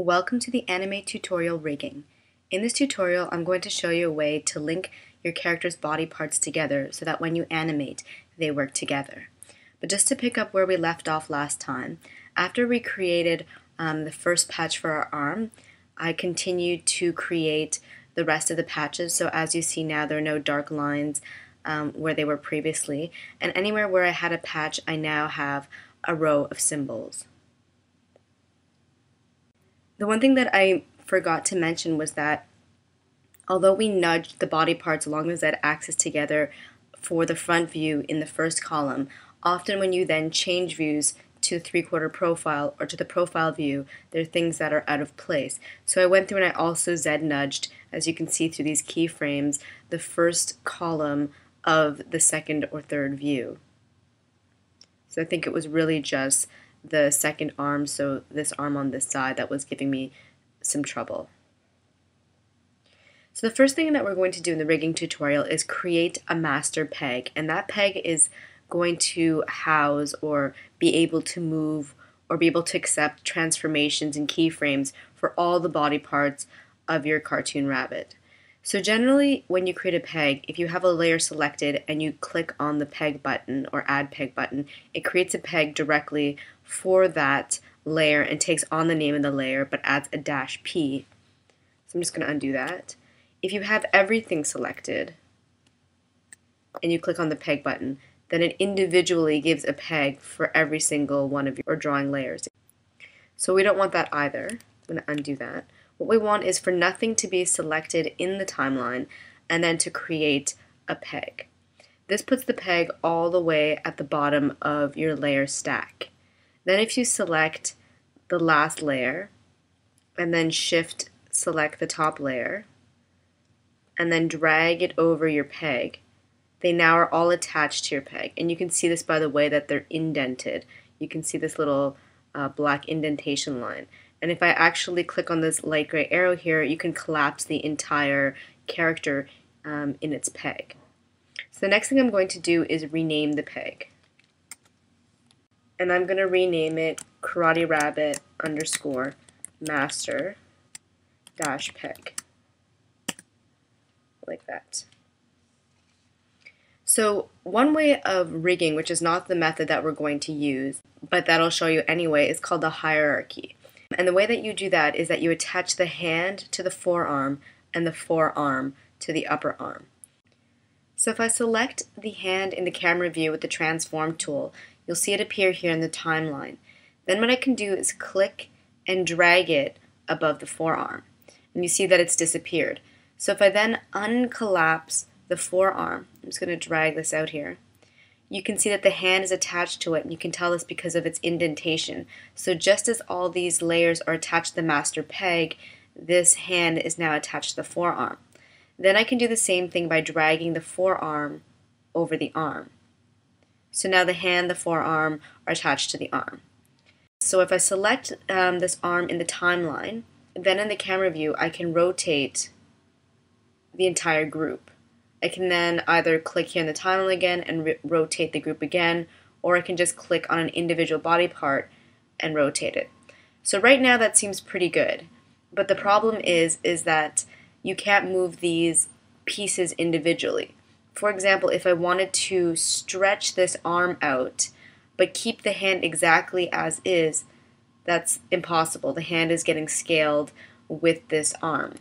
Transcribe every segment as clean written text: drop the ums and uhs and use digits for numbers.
Welcome to the Animate tutorial rigging. In this tutorial, I'm going to show you a way to link your character's body parts together so that when you animate, they work together. But just to pick up where we left off last time, after we created the first patch for our arm, I continued to create the rest of the patches. So as you see now, there are no dark lines where they were previously. And anywhere where I had a patch, I now have a row of symbols. The one thing that I forgot to mention was that although we nudged the body parts along the z-axis together for the front view in the first column, often when you then change views to the 3/4 profile or to the profile view, there are things that are out of place. So I went through and I also z-nudged, as you can see through these keyframes, the first column of the second or third view. So I think it was really just the second arm, so this arm on this side, that was giving me some trouble. So the first thing that we're going to do in the rigging tutorial is create a master peg, and that peg is going to house or be able to move or be able to accept transformations and keyframes for all the body parts of your cartoon rabbit. So generally, when you create a peg, if you have a layer selected and you click on the peg button or add peg button, it creates a peg directly for that layer and takes on the name of the layer but adds a -p. So I'm just going to undo that. If you have everything selected and you click on the peg button, then it individually gives a peg for every single one of your drawing layers. So we don't want that either. I'm going to undo that. What we want is for nothing to be selected in the timeline and then to create a peg. This puts the peg all the way at the bottom of your layer stack. Then if you select the last layer and then shift select the top layer and then drag it over your peg, they now are all attached to your peg. And you can see this by the way that they're indented. You can see this little black indentation line. And if I actually click on this light gray arrow here, you can collapse the entire character in its peg. So the next thing I'm going to do is rename the peg. And I'm going to rename it Karate Rabbit _ master -peg. Like that. So one way of rigging, which is not the method that we're going to use, but that I'll show you anyway, is called the hierarchy. And the way that you do that is that you attach the hand to the forearm and the forearm to the upper arm. So if I select the hand in the camera view with the transform tool, you'll see it appear here in the timeline. Then what I can do is click and drag it above the forearm. And you see that it's disappeared. So if I then uncollapse the forearm, I'm just going to drag this out here, you can see that the hand is attached to it, and you can tell this because of its indentation. So just as all these layers are attached to the master peg, this hand is now attached to the forearm. Then I can do the same thing by dragging the forearm over the arm. So now the hand, the forearm are attached to the arm. So if I select this arm in the timeline, then in the camera view I can rotate the entire group. I can then either click here in the timeline again and rotate the group again, or I can just click on an individual body part and rotate it. So right now that seems pretty good, but the problem is that you can't move these pieces individually. For example, if I wanted to stretch this arm out but keep the hand exactly as is, that's impossible. The hand is getting scaled with this arm.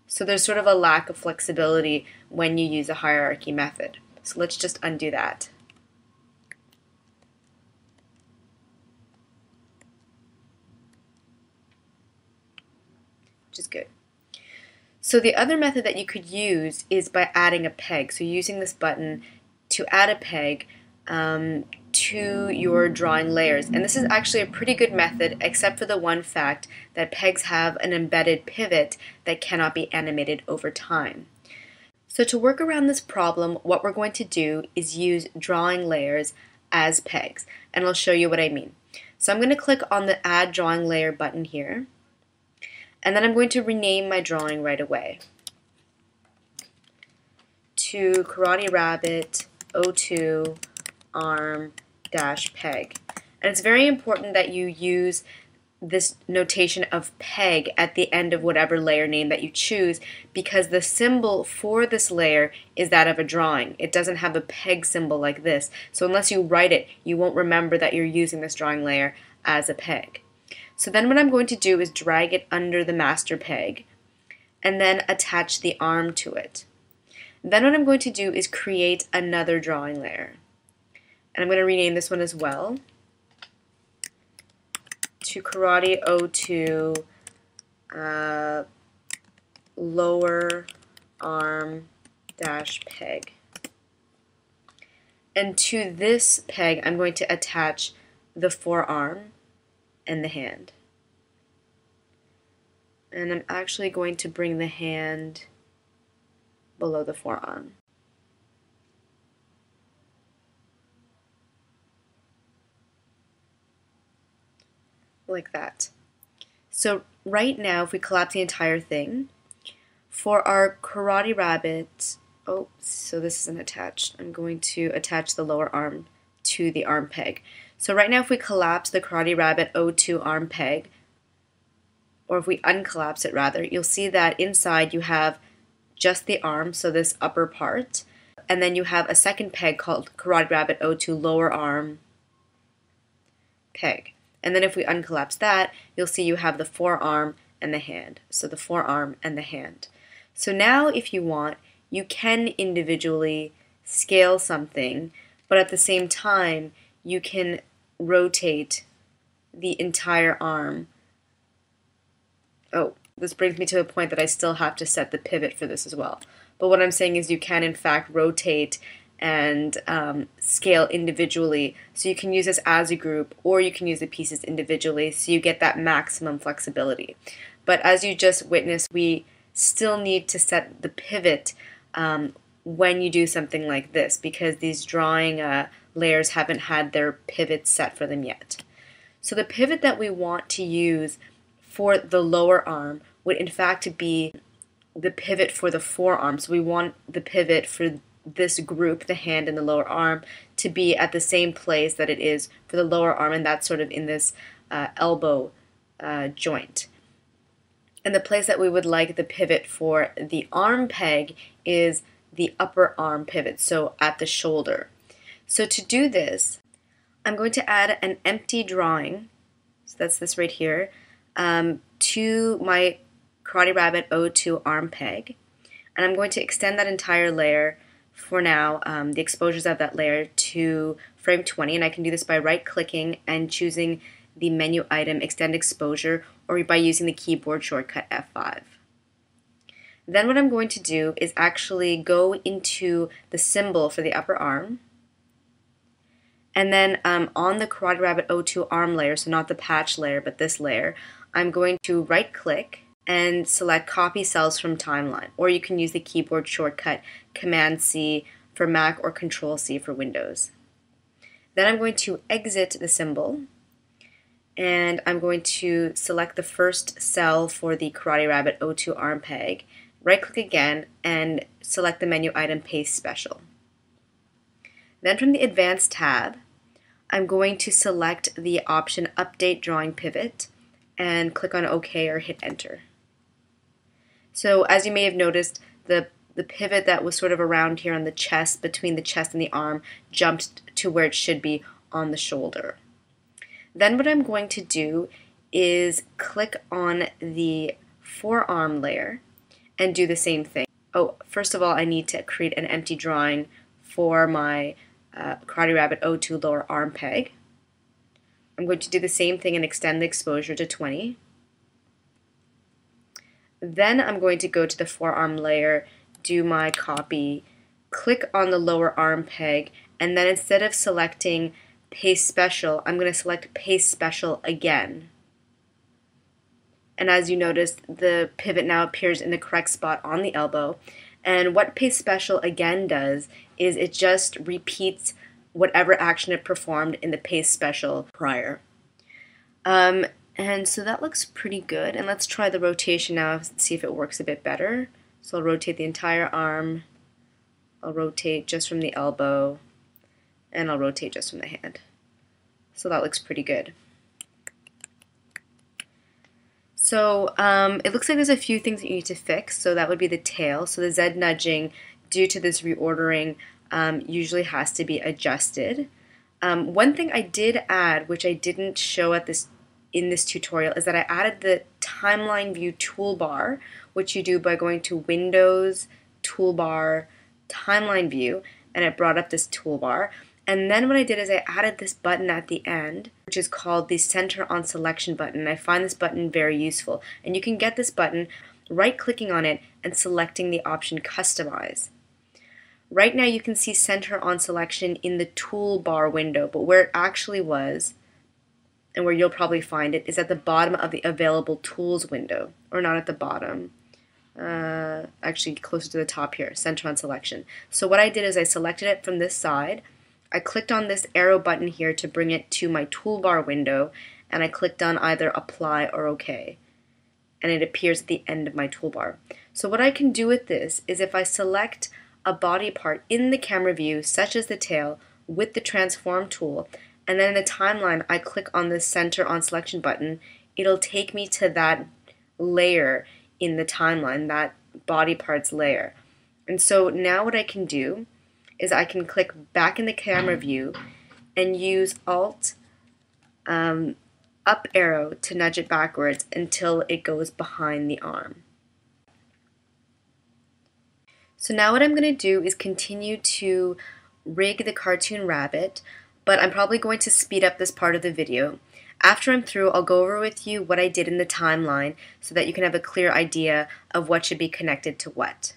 So there's sort of a lack of flexibility when you use a hierarchy method. So let's just undo that. Which is good. So the other method that you could use is by adding a peg. So using this button to add a peg to your drawing layers. And this is actually a pretty good method, except for the one fact that pegs have an embedded pivot that cannot be animated over time. So to work around this problem, what we're going to do is use drawing layers as pegs. And I'll show you what I mean. So I'm going to click on the Add Drawing Layer button here. And then I'm going to rename my drawing right away to Karate Rabbit 02 arm -peg. And it's very important that you use this notation of peg at the end of whatever layer name that you choose, because the symbol for this layer is that of a drawing. It doesn't have a peg symbol like this. So unless you write it, you won't remember that you're using this drawing layer as a peg. So then what I'm going to do is drag it under the master peg and then attach the arm to it. Then what I'm going to do is create another drawing layer. And I'm going to rename this one as well to Karate 02 lower arm dash peg. And to this peg, I'm going to attach the forearm and the hand. And I'm actually going to bring the hand below the forearm. Like that. So right now, if we collapse the entire thing, for our Karate Rabbit, oh, so this isn't attached. I'm going to attach the lower arm to the arm peg. So right now, if we collapse the Karate Rabbit 02 arm peg, or if we uncollapse it rather, you'll see that inside you have just the arm, so this upper part, and then you have a second peg called Karate Rabbit 02 lower arm peg. And then if we uncollapse that, you'll see you have the forearm and the hand. So the forearm and the hand. So now if you want, you can individually scale something, but at the same time, you can rotate the entire arm. Oh, this brings me to a point that I still have to set the pivot for this as well. But what I'm saying is you can in fact rotate and scale individually. So you can use this as a group, or you can use the pieces individually, so you get that maximum flexibility. But as you just witnessed, we still need to set the pivot when you do something like this, because these drawing layers haven't had their pivots set for them yet. So the pivot that we want to use for the lower arm would in fact be the pivot for the forearm. So we want the pivot for this group, the hand and the lower arm, to be at the same place that it is for the lower arm, and that's sort of in this elbow joint. And the place that we would like the pivot for the arm peg is the upper arm pivot, so at the shoulder. So to do this, I'm going to add an empty drawing, so that's this right here, to my Karate Rabbit 02 arm peg, and I'm going to extend that entire layer for now, the exposures of that layer to frame 20, and I can do this by right-clicking and choosing the menu item Extend Exposure, or by using the keyboard shortcut F5. Then what I'm going to do is actually go into the symbol for the upper arm, and then on the Karate Rabbit 02 arm layer, so not the patch layer, but this layer, I'm going to right-click and select Copy Cells from Timeline, or you can use the keyboard shortcut Command-C for Mac or Control-C for Windows. Then I'm going to exit the symbol, and I'm going to select the first cell for the Karate Rabbit 02 arm peg, right-click again, and select the menu item Paste Special. Then from the Advanced tab, I'm going to select the option Update Drawing Pivot and click on OK or hit Enter. So as you may have noticed, the pivot that was sort of around here on the chest, between the chest and the arm, jumped to where it should be on the shoulder. Then what I'm going to do is click on the forearm layer and do the same thing. Oh, first of all, I need to create an empty drawing for my Karate Rabbit 02 lower arm peg. I'm going to do the same thing and extend the exposure to 20. Then I'm going to go to the forearm layer, do my copy, click on the lower arm peg, and then instead of selecting Paste Special, I'm going to select Paste Special again. And as you notice, the pivot now appears in the correct spot on the elbow. And what Paste Special again does is it just repeats whatever action it performed in the Paste Special prior. And so that looks pretty good. And let's try the rotation now and see if it works a bit better. So I'll rotate the entire arm, I'll rotate just from the elbow, and I'll rotate just from the hand. So that looks pretty good. So it looks like there's a few things that you need to fix. So that would be the tail. So the Z nudging, due to this reordering, usually has to be adjusted. One thing I did add, which I didn't show in this tutorial, is that I added the timeline view toolbar, which you do by going to Windows, Toolbar, Timeline View, and it brought up this toolbar. And then what I did is I added this button at the end, which is called the Center on Selection button. I find this button very useful. And you can get this button right-clicking on it and selecting the option Customize. Right now you can see Center on Selection in the toolbar window, but where it actually was, and where you'll probably find it, is at the bottom of the Available Tools window. Or not at the bottom. Actually closer to the top here, Center on Selection. So what I did is I selected it from this side. I clicked on this arrow button here to bring it to my toolbar window, and I clicked on either Apply or OK. And it appears at the end of my toolbar. So what I can do with this is if I select a body part in the camera view, such as the tail, with the Transform tool, and then in the timeline I click on the Center on Selection button, it'll take me to that layer in the timeline, that body parts layer. And so now what I can do is I can click back in the camera view and use Alt up arrow to nudge it backwards until it goes behind the arm. So now what I'm going to do is continue to rig the cartoon rabbit, but I'm probably going to speed up this part of the video. After I'm through, I'll go over with you what I did in the timeline so that you can have a clear idea of what should be connected to what.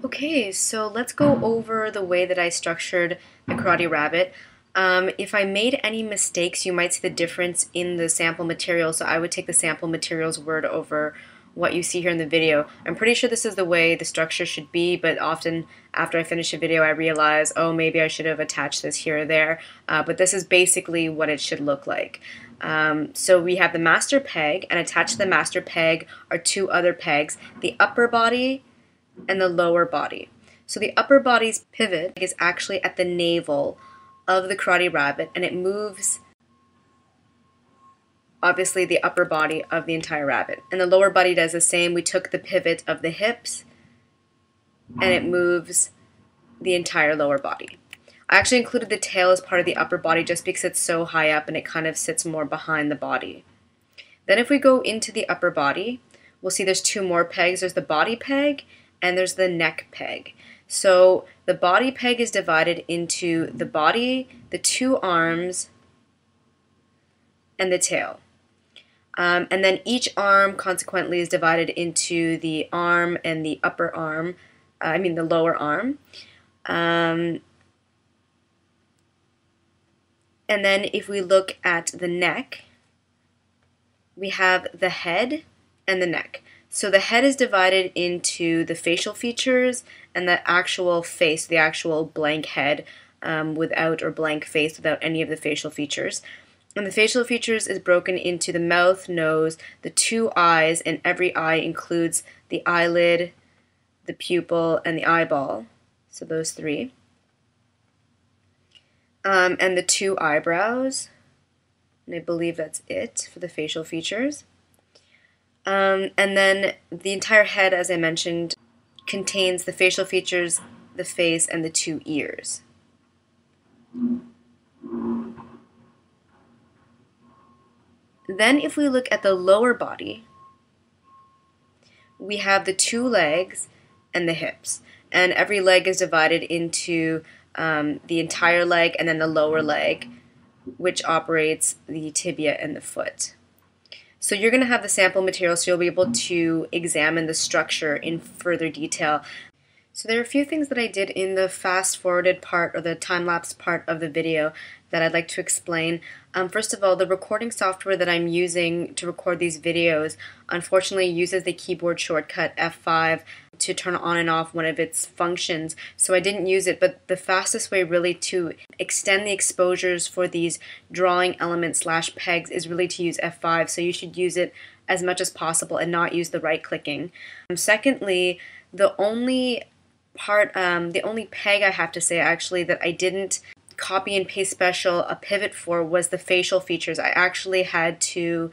Okay, so let's go over the way that I structured the Karate Rabbit. If I made any mistakes, you might see the difference in the sample material, so I would take the sample materials word over what you see here in the video. I'm pretty sure this is the way the structure should be, but often after I finish a video I realize, oh, maybe I should have attached this here or there, but this is basically what it should look like. So we have the master peg, and attached to the master peg are two other pegs, the upper body and the lower body. So the upper body's pivot is actually at the navel of the Karate Rabbit, and it moves obviously the upper body of the entire rabbit. And the lower body does the same. We took the pivot of the hips and it moves the entire lower body. I actually included the tail as part of the upper body just because it's so high up and it kind of sits more behind the body. Then if we go into the upper body, we'll see there's two more pegs. There's the body peg and there's the neck peg. So the body peg is divided into the body, the two arms, and the tail. And then each arm consequently is divided into the arm and the upper arm, the lower arm. And then if we look at the neck, we have the head and the neck. So the head is divided into the facial features and the actual face, the actual blank head without, or blank face without any of the facial features. And the facial features is broken into the mouth, nose, the two eyes, and every eye includes the eyelid, the pupil, and the eyeball. So those three. And the two eyebrows. And I believe that's it for the facial features. And then the entire head, as I mentioned, contains the facial features, the face, and the two ears. Then if we look at the lower body, we have the two legs and the hips. And every leg is divided into the entire leg and then the lower leg, which operates the tibia and the foot. So you're going to have the sample material, so you'll be able to examine the structure in further detail. So there are a few things that I did in the fast-forwarded part or the time-lapse part of the video that I'd like to explain. First of all, the recording software that I'm using to record these videos unfortunately uses the keyboard shortcut F5 to turn on and off one of its functions, so I didn't use it, but the fastest way really to extend the exposures for these drawing elements / pegs is really to use F5, so you should use it as much as possible and not use the right-clicking. Secondly, the only peg I have to say actually that I didn't copy and paste special a pivot for was the facial features. I actually had to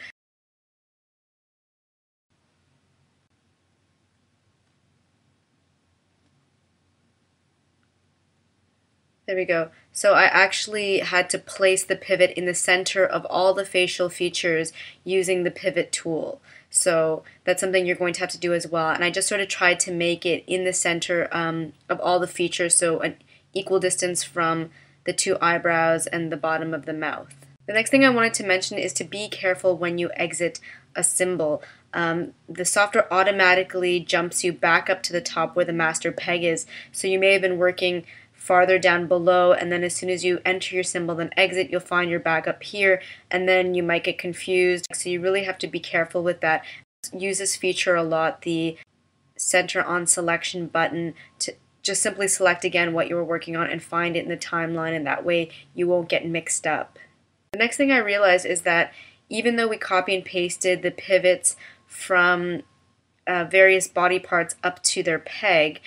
there we go. So I actually had to place the pivot in the center of all the facial features using the pivot tool. So that's something you're going to have to do as well. And I just sort of tried to make it in the center of all the features, so an equal distance from the two eyebrows and the bottom of the mouth. The next thing I wanted to mention is to be careful when you exit a symbol. The software automatically jumps you back up to the top where the master peg is, so you may have been working farther down below, and then as soon as you enter your symbol then exit, you'll find you're back up here, and then you might get confused. So you really have to be careful with that. Use this feature a lot, the center on selection button, to just simply select again what you were working on and find it in the timeline, and that way you won't get mixed up. The next thing I realized is that even though we copy and pasted the pivots from various body parts up to their peg,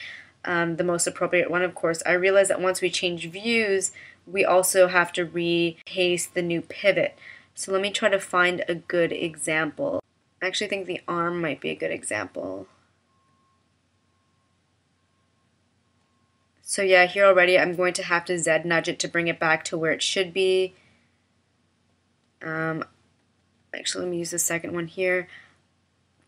the most appropriate one, of course, I realized that once we change views, we also have to repaste the new pivot. So let me try to find a good example. I actually think the arm might be a good example. So yeah, here already I'm going to have to Z nudge it to bring it back to where it should be. Actually, let me use the second one here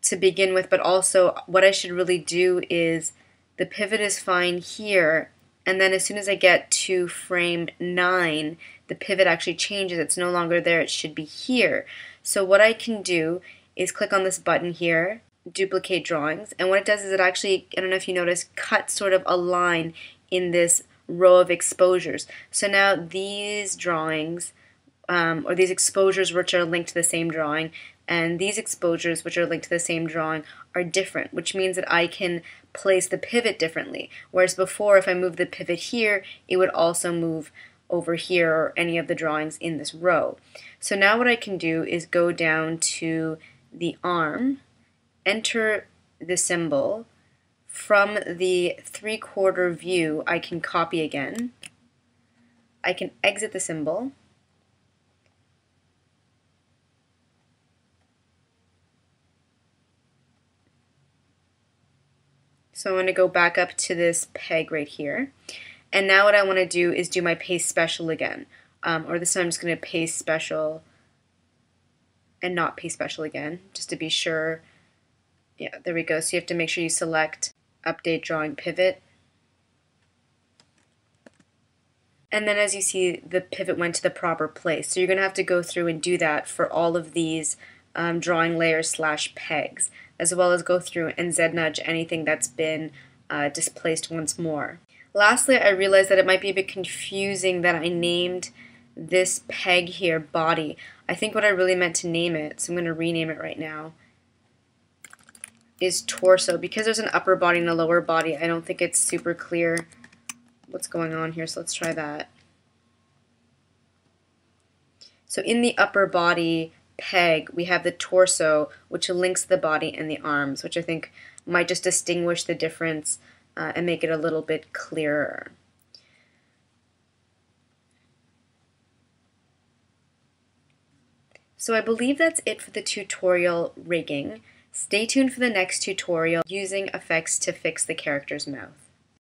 to begin with, but also what I should really do is the pivot is fine here, and then as soon as I get to frame 9, the pivot actually changes. It's no longer there, it should be here. So what I can do is click on this button here, duplicate drawings, and what it does is it actually, I don't know if you noticed, cuts sort of a line in this row of exposures. So now these drawings, or these exposures which are linked to the same drawing, and these exposures which are linked to the same drawing are different, which means that I can place the pivot differently. Whereas before, if I move the pivot here, it would also move over here or any of the drawings in this row. So now what I can do is go down to the arm, enter the symbol. From the 3/4 view, I can copy again. I can exit the symbol. So I'm going to go back up to this peg right here. And now what I want to do is do my paste special again. Or this time I'm just going to paste special and not paste special again, just to be sure. Yeah, there we go. So you have to make sure you select Update Drawing Pivot. And then as you see, the pivot went to the proper place. So you're going to have to go through and do that for all of these drawing layers / pegs, as well as go through and Z-nudge anything that's been displaced once more. Lastly, I realized that it might be a bit confusing that I named this peg here body. I think what I really meant to name it, so I'm going to rename it right now, is torso. Because there's an upper body and a lower body, I don't think it's super clear what's going on here, so let's try that. So in the upper body peg, we have the torso, which links the body and the arms, which I think might just distinguish the difference and make it a little bit clearer. So I believe that's it for the tutorial rigging. Stay tuned for the next tutorial using effects to fix the character's mouth.